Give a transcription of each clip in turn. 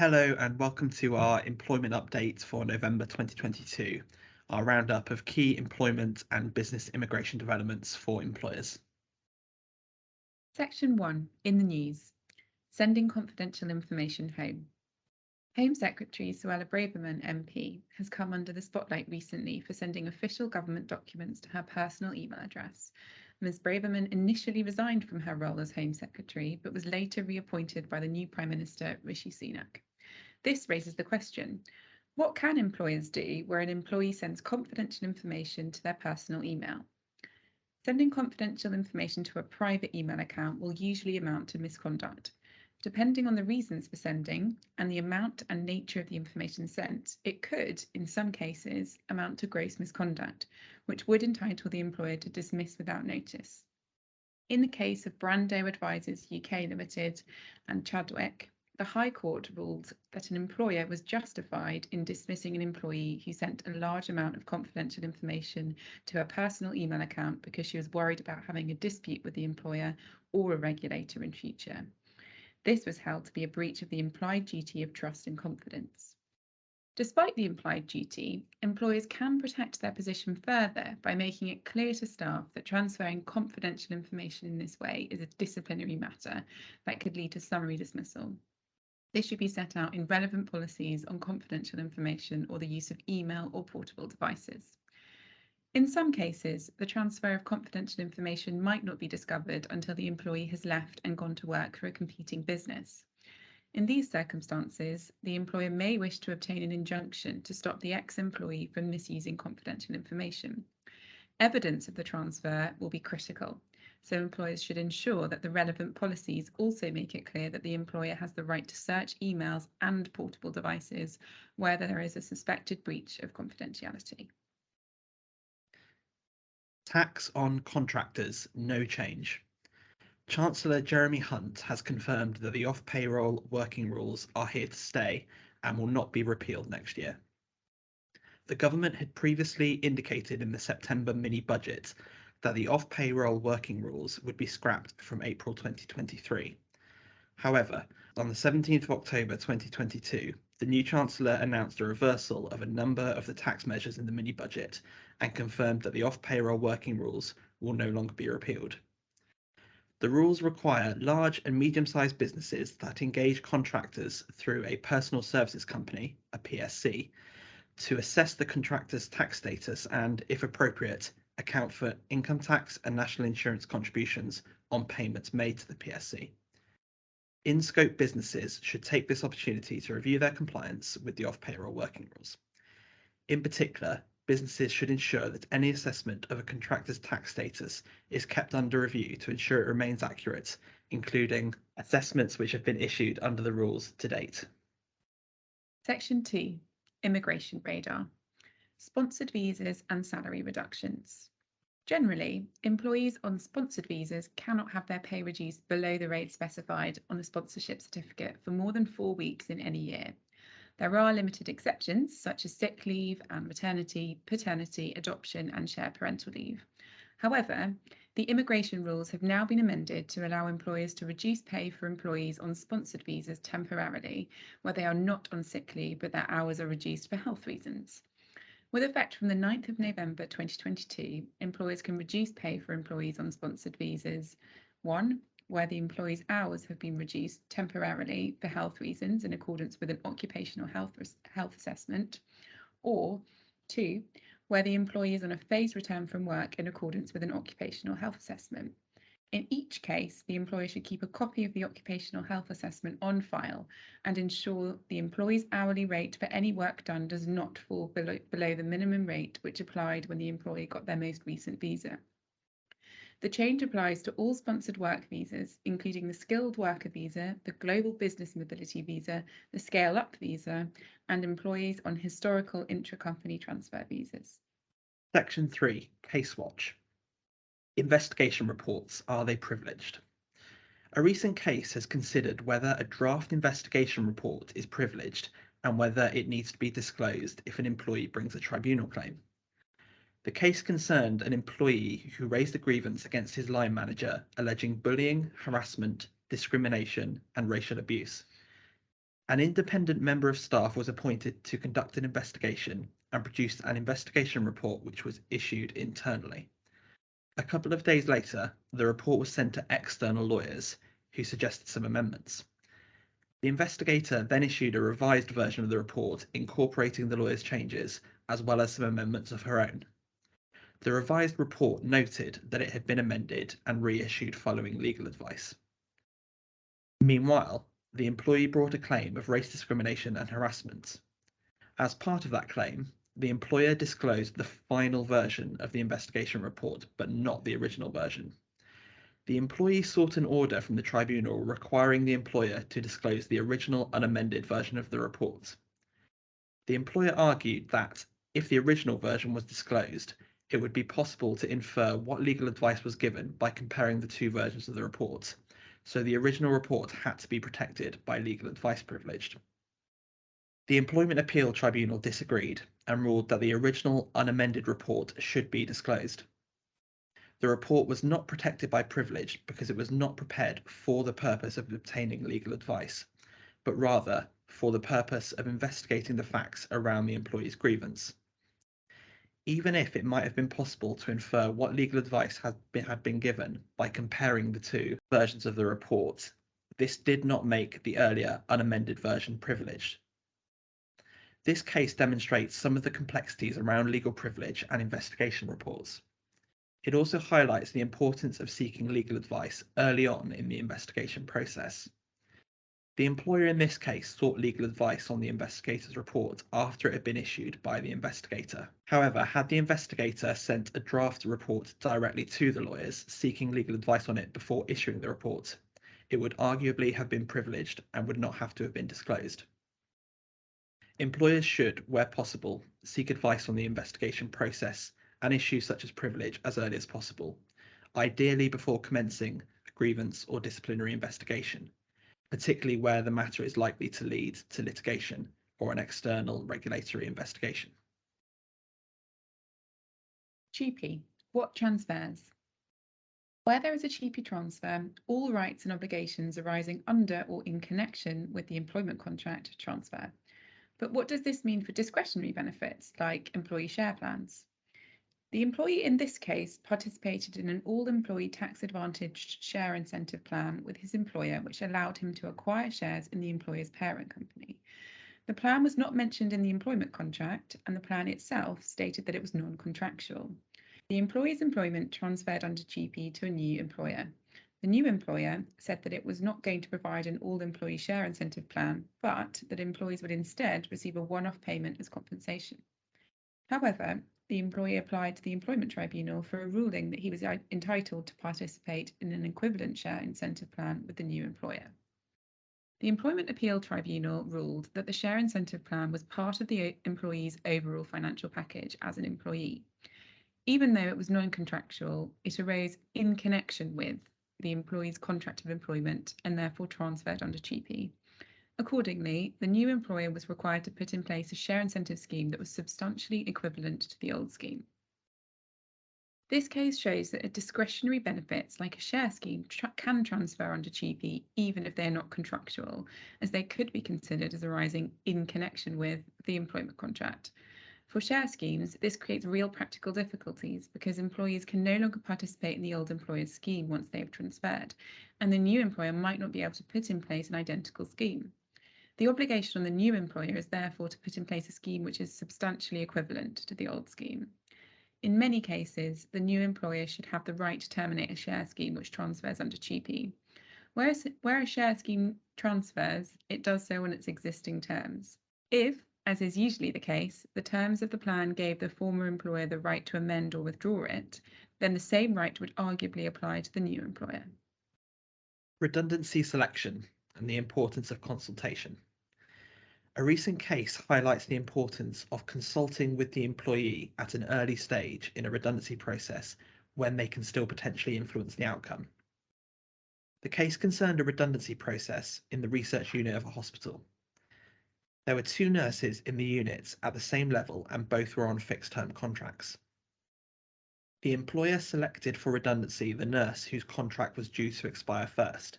Hello and welcome to our employment update for November 2022, our roundup of key employment and business immigration developments for employers. Section 1. In the news. Sending confidential information home. Home Secretary Suella Braverman MP has come under the spotlight recently for sending official government documents to her personal email address. Ms Braverman initially resigned from her role as Home Secretary, but was later reappointed by the new Prime Minister, Rishi Sunak. This raises the question, what can employers do where an employee sends confidential information to their personal email? Sending confidential information to a private email account will usually amount to misconduct. Depending on the reasons for sending and the amount and nature of the information sent, it could, in some cases, amount to gross misconduct, which would entitle the employer to dismiss without notice. In the case of Brando Advisors UK Limited and Chadwick, the High Court ruled that an employer was justified in dismissing an employee who sent a large amount of confidential information to her personal email account because she was worried about having a dispute with the employer or a regulator in future. This was held to be a breach of the implied duty of trust and confidence. Despite the implied duty, employers can protect their position further by making it clear to staff that transferring confidential information in this way is a disciplinary matter that could lead to summary dismissal. This should be set out in relevant policies on confidential information or the use of email or portable devices. In some cases, the transfer of confidential information might not be discovered until the employee has left and gone to work for a competing business. In these circumstances, the employer may wish to obtain an injunction to stop the ex-employee from misusing confidential information. Evidence of the transfer will be critical, so employers should ensure that the relevant policies also make it clear that the employer has the right to search emails and portable devices where there is a suspected breach of confidentiality. Tax on contractors, no change. Chancellor Jeremy Hunt has confirmed that the off-payroll working rules are here to stay and will not be repealed next year. The government had previously indicated in the September mini-budget that the off-payroll working rules would be scrapped from April 2023. However, on the 17th of October 2022, the new Chancellor announced a reversal of a number of the tax measures in the mini-budget and confirmed that the off-payroll working rules will no longer be repealed. The rules require large and medium-sized businesses that engage contractors through a personal services company, a PSC, to assess the contractor's tax status and, if appropriate, account for income tax and national insurance contributions on payments made to the PSC. In-scope businesses should take this opportunity to review their compliance with the off-payroll working rules. In particular, businesses should ensure that any assessment of a contractor's tax status is kept under review to ensure it remains accurate, including assessments which have been issued under the rules to date. Section 2. Immigration Radar. Sponsored visas and salary reductions. Generally, employees on sponsored visas cannot have their pay reduced below the rate specified on the sponsorship certificate for more than 4 weeks in any year. There are limited exceptions, such as sick leave and maternity, paternity, adoption, and shared parental leave. However, the immigration rules have now been amended to allow employers to reduce pay for employees on sponsored visas temporarily, where they are not on sick leave but their hours are reduced for health reasons. With effect from the 9th of November 2022, employers can reduce pay for employees on sponsored visas. 1. Where the employee's hours have been reduced temporarily for health reasons in accordance with an occupational health assessment. Or 2. Where the employee is on a phased return from work in accordance with an occupational health assessment. In each case, the employer should keep a copy of the occupational health assessment on file and ensure the employee's hourly rate for any work done does not fall below the minimum rate which applied when the employee got their most recent visa. The change applies to all sponsored work visas, including the skilled worker visa, the global business mobility visa, the scale up visa, and employees on historical intra-company transfer visas. Section 3. Case Watch. Investigation reports, are they privileged? A recent case has considered whether a draft investigation report is privileged and whether it needs to be disclosed if an employee brings a tribunal claim. The case concerned an employee who raised a grievance against his line manager alleging bullying, harassment, discrimination, and racial abuse. An independent member of staff was appointed to conduct an investigation and produced an investigation report which was issued internally. A couple of days later, the report was sent to external lawyers who suggested some amendments. The investigator then issued a revised version of the report incorporating the lawyers' changes as well as some amendments of her own. The revised report noted that it had been amended and reissued following legal advice. Meanwhile, the employee brought a claim of race discrimination and harassment. As part of that claim, the employer disclosed the final version of the investigation report, but not the original version. The employee sought an order from the tribunal requiring the employer to disclose the original unamended version of the report. The employer argued that, if the original version was disclosed, it would be possible to infer what legal advice was given by comparing the two versions of the report, so the original report had to be protected by legal advice privilege. The Employment Appeal Tribunal disagreed and ruled that the original unamended report should be disclosed. The report was not protected by privilege because it was not prepared for the purpose of obtaining legal advice, but rather for the purpose of investigating the facts around the employee's grievance. Even if it might have been possible to infer what legal advice had been given by comparing the two versions of the report, this did not make the earlier unamended version privileged. This case demonstrates some of the complexities around legal privilege and investigation reports. It also highlights the importance of seeking legal advice early on in the investigation process. The employer in this case sought legal advice on the investigator's report after it had been issued by the investigator. However, had the investigator sent a draft report directly to the lawyers seeking legal advice on it before issuing the report, it would arguably have been privileged and would not have to have been disclosed. Employers should, where possible, seek advice on the investigation process and issues such as privilege as early as possible, ideally before commencing a grievance or disciplinary investigation, particularly where the matter is likely to lead to litigation or an external regulatory investigation. TUPE. What transfers? Where there is a TUPE transfer, all rights and obligations arising under or in connection with the employment contract transfer. But what does this mean for discretionary benefits like employee share plans? The employee in this case participated in an all-employee tax-advantaged share incentive plan with his employer, which allowed him to acquire shares in the employer's parent company. The plan was not mentioned in the employment contract, and the plan itself stated that it was non-contractual. The employee's employment transferred under TUPE to a new employer. The new employer said that it was not going to provide an all-employee share incentive plan, but that employees would instead receive a one-off payment as compensation. However, the employee applied to the Employment Tribunal for a ruling that he was entitled to participate in an equivalent share incentive plan with the new employer. The Employment Appeal Tribunal ruled that the share incentive plan was part of the employee's overall financial package as an employee. Even though it was non-contractual, it arose in connection with the employee's contract of employment and therefore transferred under TUPE. Accordingly, the new employer was required to put in place a share incentive scheme that was substantially equivalent to the old scheme. This case shows that discretionary benefits like a share scheme can transfer under TUPE even if they are not contractual, as they could be considered as arising in connection with the employment contract. For share schemes, this creates real practical difficulties because employees can no longer participate in the old employer's scheme once they have transferred, and the new employer might not be able to put in place an identical scheme. The obligation on the new employer is therefore to put in place a scheme which is substantially equivalent to the old scheme. In many cases, the new employer should have the right to terminate a share scheme which transfers under TUPE. Where a share scheme transfers, it does so on its existing terms. If, as is usually the case, the terms of the plan gave the former employer the right to amend or withdraw it, then the same right would arguably apply to the new employer. Redundancy selection and the importance of consultation. A recent case highlights the importance of consulting with the employee at an early stage in a redundancy process when they can still potentially influence the outcome. The case concerned a redundancy process in the research unit of a hospital. There were two nurses in the unit at the same level and both were on fixed-term contracts. The employer selected for redundancy the nurse whose contract was due to expire first.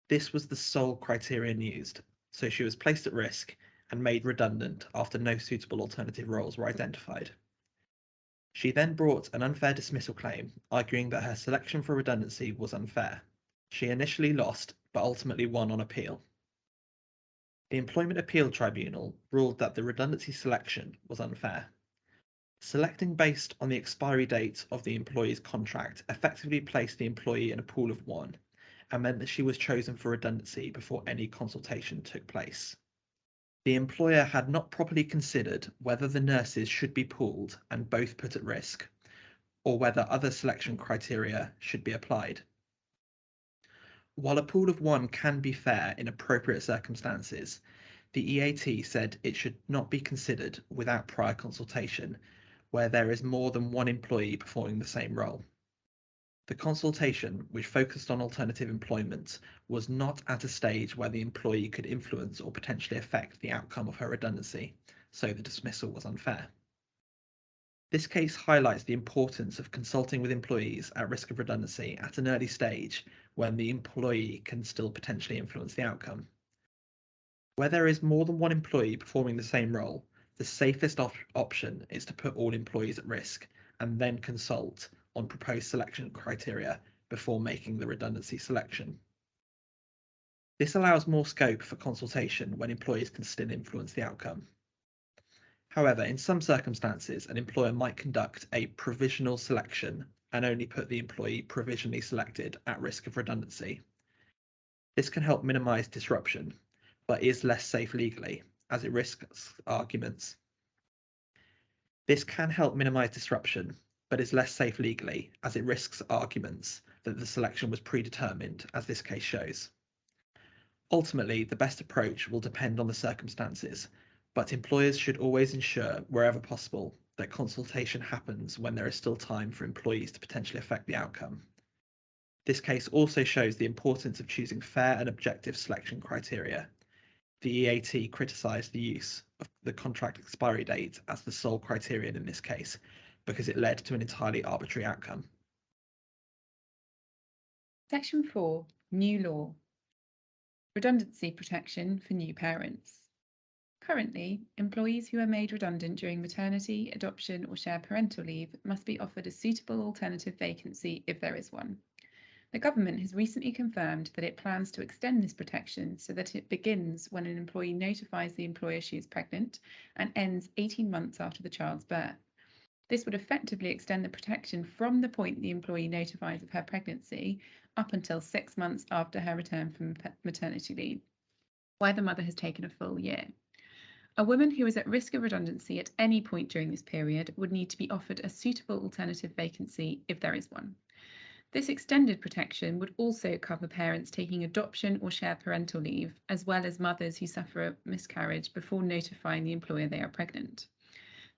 This was the sole criterion used, so she was placed at risk and made redundant after no suitable alternative roles were identified. She then brought an unfair dismissal claim, arguing that her selection for redundancy was unfair. She initially lost, but ultimately won on appeal. The Employment Appeal Tribunal ruled that the redundancy selection was unfair. Selecting based on the expiry date of the employee's contract effectively placed the employee in a pool of one and meant that she was chosen for redundancy before any consultation took place. The employer had not properly considered whether the nurses should be pooled and both put at risk, or whether other selection criteria should be applied. While a pool of one can be fair in appropriate circumstances, the EAT said it should not be considered without prior consultation where there is more than one employee performing the same role. The consultation, which focused on alternative employment, was not at a stage where the employee could influence or potentially affect the outcome of her redundancy, so the dismissal was unfair. This case highlights the importance of consulting with employees at risk of redundancy at an early stage when the employee can still potentially influence the outcome. Where there is more than one employee performing the same role, the safest option is to put all employees at risk and then consult on proposed selection criteria before making the redundancy selection. This allows more scope for consultation when employees can still influence the outcome. However, in some circumstances, an employer might conduct a provisional selection and only put the employee provisionally selected at risk of redundancy. This can help minimize disruption, but is less safe legally, as it risks arguments. This can help minimize disruption, but is less safe legally, as it risks arguments that the selection was predetermined, as this case shows. Ultimately, the best approach will depend on the circumstances, but employers should always ensure, wherever possible, that consultation happens when there is still time for employees to potentially affect the outcome. This case also shows the importance of choosing fair and objective selection criteria. The EAT criticised the use of the contract expiry date as the sole criterion in this case because it led to an entirely arbitrary outcome. Section 4, New Law. Redundancy protection for new parents. Currently, employees who are made redundant during maternity, adoption, or shared parental leave must be offered a suitable alternative vacancy if there is one. The government has recently confirmed that it plans to extend this protection so that it begins when an employee notifies the employer she is pregnant and ends 18 months after the child's birth. This would effectively extend the protection from the point the employee notifies of her pregnancy up until 6 months after her return from maternity leave, where the mother has taken a full year. A woman who is at risk of redundancy at any point during this period would need to be offered a suitable alternative vacancy if there is one. This extended protection would also cover parents taking adoption or shared parental leave, as well as mothers who suffer a miscarriage before notifying the employer they are pregnant.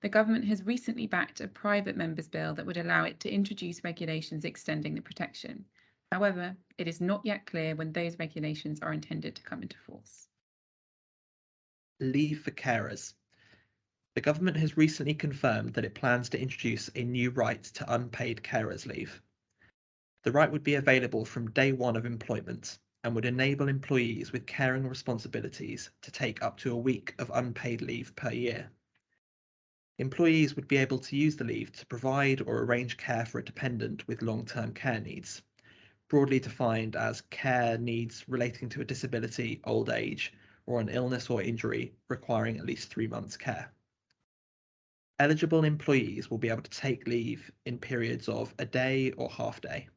The government has recently backed a private member's bill that would allow it to introduce regulations extending the protection. However, it is not yet clear when those regulations are intended to come into force. Leave for carers. The government has recently confirmed that it plans to introduce a new right to unpaid carers leave. The right would be available from day one of employment and would enable employees with caring responsibilities to take up to a week of unpaid leave per year. Employees would be able to use the leave to provide or arrange care for a dependent with long-term care needs, broadly defined as care needs relating to a disability, old age, or an illness or injury requiring at least 3 months' care. Eligible employees will be able to take leave in periods of a day or half day.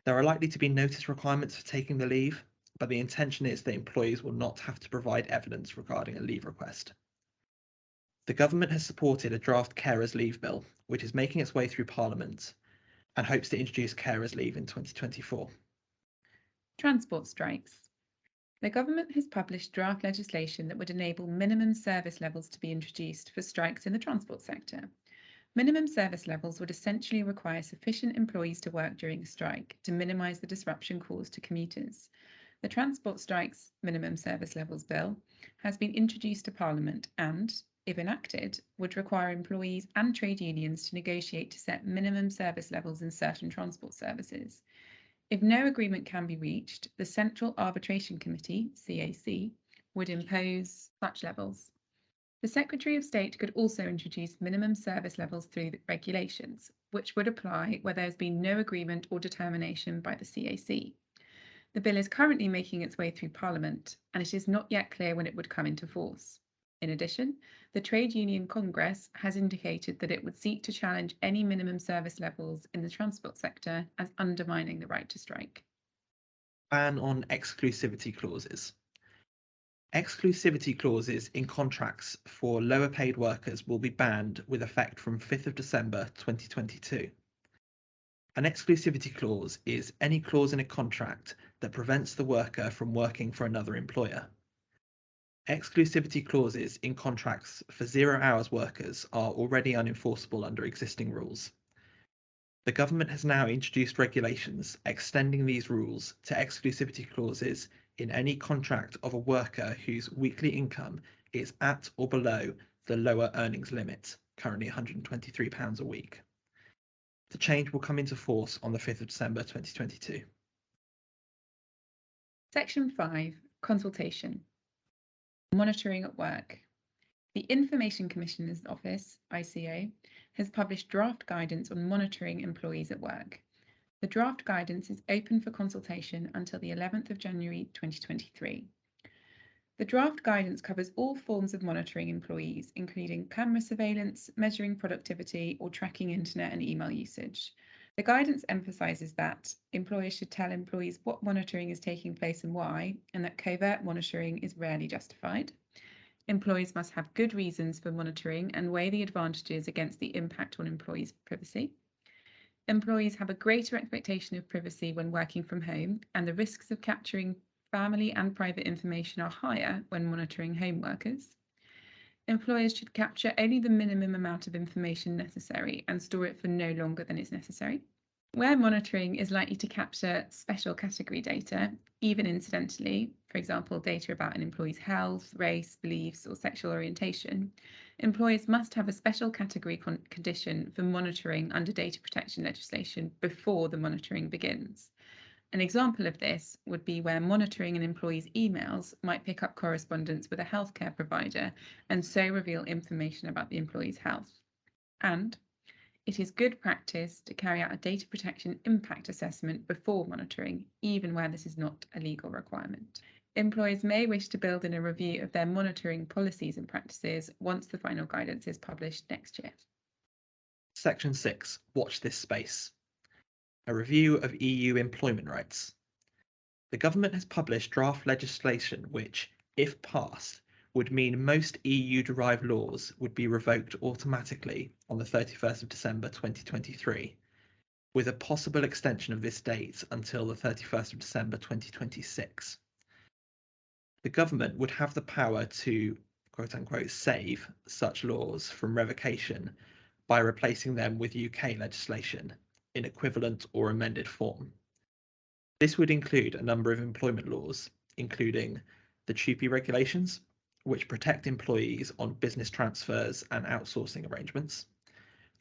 There are likely to be notice requirements for taking the leave, but the intention is that employees will not have to provide evidence regarding a leave request. The government has supported a draft carers leave bill, which is making its way through Parliament and hopes to introduce carers leave in 2024. Transport strikes. The government has published draft legislation that would enable minimum service levels to be introduced for strikes in the transport sector. Minimum service levels would essentially require sufficient employees to work during a strike to minimise the disruption caused to commuters. The Transport Strikes Minimum Service Levels Bill has been introduced to Parliament and, if enacted, would require employees and trade unions to negotiate to set minimum service levels in certain transport services. If no agreement can be reached, the Central Arbitration Committee, CAC, would impose such levels. The Secretary of State could also introduce minimum service levels through the regulations, which would apply where there has been no agreement or determination by the CAC. The bill is currently making its way through Parliament, and it is not yet clear when it would come into force. In addition, the Trade Union Congress has indicated that it would seek to challenge any minimum service levels in the transport sector as undermining the right to strike. Ban on exclusivity clauses. Exclusivity clauses in contracts for lower paid workers will be banned with effect from 5th of December 2022. An exclusivity clause is any clause in a contract that prevents the worker from working for another employer. Exclusivity clauses in contracts for 0 hours workers are already unenforceable under existing rules. The government has now introduced regulations extending these rules to exclusivity clauses in any contract of a worker whose weekly income is at or below the lower earnings limit, currently £123 a week. The change will come into force on the 5th of December 2022. Section 5. Consultation. Monitoring at work. The Information Commissioner's Office, ICO, has published draft guidance on monitoring employees at work. The draft guidance is open for consultation until the 11th of January 2023. The draft guidance covers all forms of monitoring employees, including camera surveillance, measuring productivity, or tracking internet and email usage. The guidance emphasises that employers should tell employees what monitoring is taking place and why, and that covert monitoring is rarely justified. Employees must have good reasons for monitoring and weigh the advantages against the impact on employees' privacy. Employees have a greater expectation of privacy when working from home, and the risks of capturing family and private information are higher when monitoring home workers. Employers should capture only the minimum amount of information necessary and store it for no longer than is necessary. Where monitoring is likely to capture special category data, even incidentally, for example, data about an employee's health, race, beliefs, or sexual orientation, employers must have a special category condition for monitoring under data protection legislation before the monitoring begins. An example of this would be where monitoring an employee's emails might pick up correspondence with a healthcare provider and so reveal information about the employee's health. And it is good practice to carry out a data protection impact assessment before monitoring, even where this is not a legal requirement. Employers may wish to build in a review of their monitoring policies and practices once the final guidance is published next year. Section 6. Watch this space. A review of EU employment rights. The government has published draft legislation which, if passed, would mean most EU-derived laws would be revoked automatically on the 31st of December 2023, with a possible extension of this date until the 31st of December 2026. The government would have the power to, quote-unquote, save such laws from revocation by replacing them with UK legislation in equivalent or amended form. This would include a number of employment laws, including the TUPE regulations, which protect employees on business transfers and outsourcing arrangements,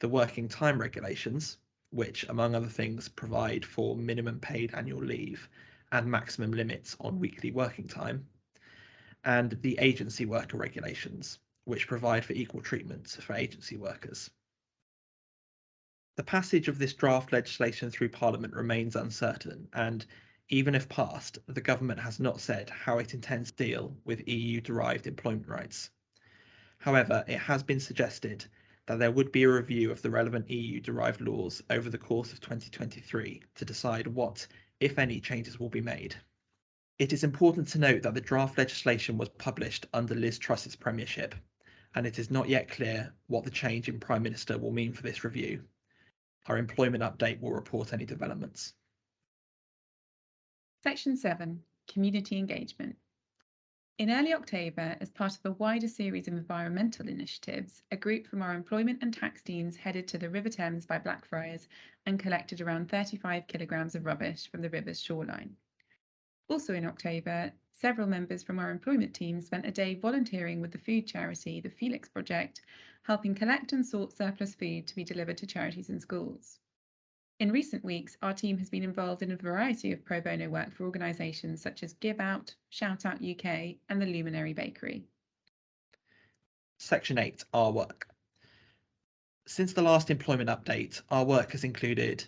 the working time regulations, which, among other things, provide for minimum paid annual leave and maximum limits on weekly working time, and the agency worker regulations, which provide for equal treatment for agency workers. The passage of this draft legislation through Parliament remains uncertain, and even if passed, the government has not said how it intends to deal with EU-derived employment rights. However, it has been suggested that there would be a review of the relevant EU-derived laws over the course of 2023 to decide what, if any, changes will be made. It is important to note that the draft legislation was published under Liz Truss's premiership, and it is not yet clear what the change in Prime Minister will mean for this review. Our employment update will report any developments. Section 7. Community engagement. In early October, as part of a wider series of environmental initiatives, a group from our employment and tax teams headed to the River Thames by Blackfriars and collected around 35 kilograms of rubbish from the river's shoreline. Also in October, several members from our employment team spent a day volunteering with the food charity, the Felix Project, helping collect and sort surplus food to be delivered to charities and schools. In recent weeks, our team has been involved in a variety of pro bono work for organisations such as Give Out, Shout Out UK, and the Luminary Bakery. Section 8, Our Work. Since the last employment update, our work has included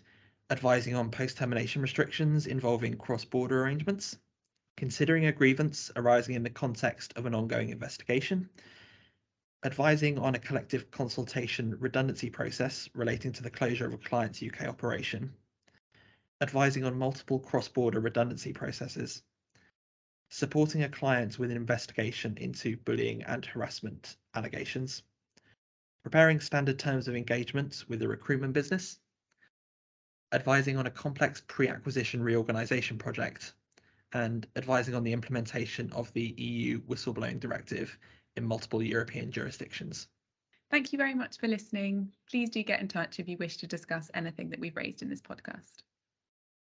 advising on post-termination restrictions involving cross-border arrangements, considering a grievance arising in the context of an ongoing investigation, advising on a collective consultation redundancy process relating to the closure of a client's UK operation, advising on multiple cross-border redundancy processes, supporting a client with an investigation into bullying and harassment allegations, preparing standard terms of engagement with the recruitment business, advising on a complex pre-acquisition reorganisation project, and advising on the implementation of the EU whistleblowing directive in multiple European jurisdictions. Thank you very much for listening. Please do get in touch if you wish to discuss anything that we've raised in this podcast.